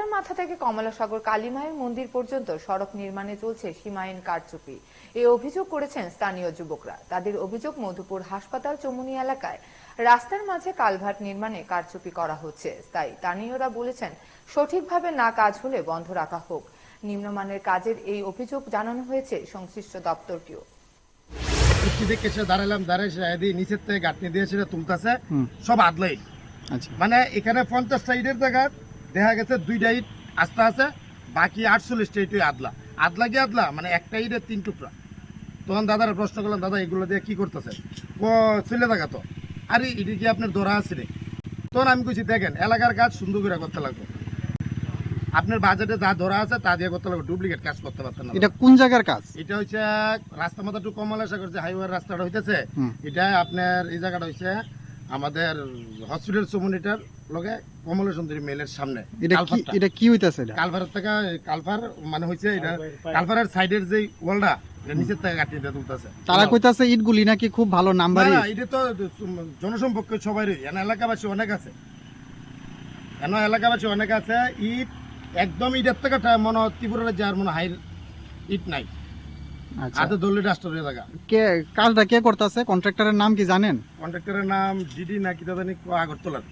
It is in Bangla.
রাস্তার মাথা থেকে কমলাসাগর কালীমায়ের মন্দির পর্যন্ত সড়ক নির্মাণে চলছে সীমাহীন কারচুপি। এই অভিযোগ করেছেন স্থানীয় যুবকরা। তাদের অভিযোগ, মধুপুর হাসপাতাল চৌমুহনী এলাকায় রাস্তার মাঝে কালভার্ট নির্মাণে কারচুপি করা হচ্ছে। তাই স্থানীয়রা বলেছেন, সঠিকভাবে না কাজ হলে বন্ধ রাখা হোক। নিম্নমানের কাজের এই অভিযোগ জানানো হয়েছে সংশ্লিষ্ট দপ্তরকেও। নিচের থেকে গাঁটনি দিয়ে সেটা তুলতেছে সব আদলাই। মানে এখানে 50টা ইটের জায়গা দেখা গেছে 2টা ইট আস্তে আছে, বাকি 48টা ইট আদলা কি আদলা, মানে একটা ইটের 3 টুকরা। তখন দাদারা প্রশ্ন করলাম, দাদা এগুলো দিয়ে কি করতেছে? চলে থাকা তো, আরে ইটি কি আপনার ধরা আছে রে? তখন আমি কইছি, দেখেন এলাকার কাজ সুন্দর করে করতে লাগবে, আপনার বাজেটে যা ধরা আছে তা দিয়ে করতে লাগবে, ডুপ্লিকেট কাজ করতে পারতেন না। এটা কোন জায়গার কাজ? এটা হচ্ছে রাস্তা মাথা টু কমলাসাগর যে হাইওয়ে রাস্তাটা হইতেছে, এটা আপনার এই জায়গাটা হচ্ছে আমাদের হসপিটাল চৌমুহনীটার লগে কমলা সুন্দরী মেলের সামনে। এটা কি হইতাছে? কালভারের থেকে কালভার মানে হচ্ছে এটা কালভারের সাইডের যে ওয়ালটা নিচের থেকে কাটিয়ে তুলতেছে। তারা কইতাছে ইটগুলি নাকি খুব ভালো নাম্বারই। না, এটা তো জনসম্পর্ক সবারই, এলাকাবাসী অনেক আছে, এলাকাবাসী অনেক আছে। ইট একদম ইটের থেকে মনে ত্রিপুরার যার মনে হাই ইট নাই। আচ্ছা, দলীয় রাষ্ট্রের জায়গা। কাজটা কে করতেছে? কন্ট্রাক্টরের নাম কি জানেন? কন্ট্রাক্টরের নাম ডিডি নাকি দাদা আগরতলার।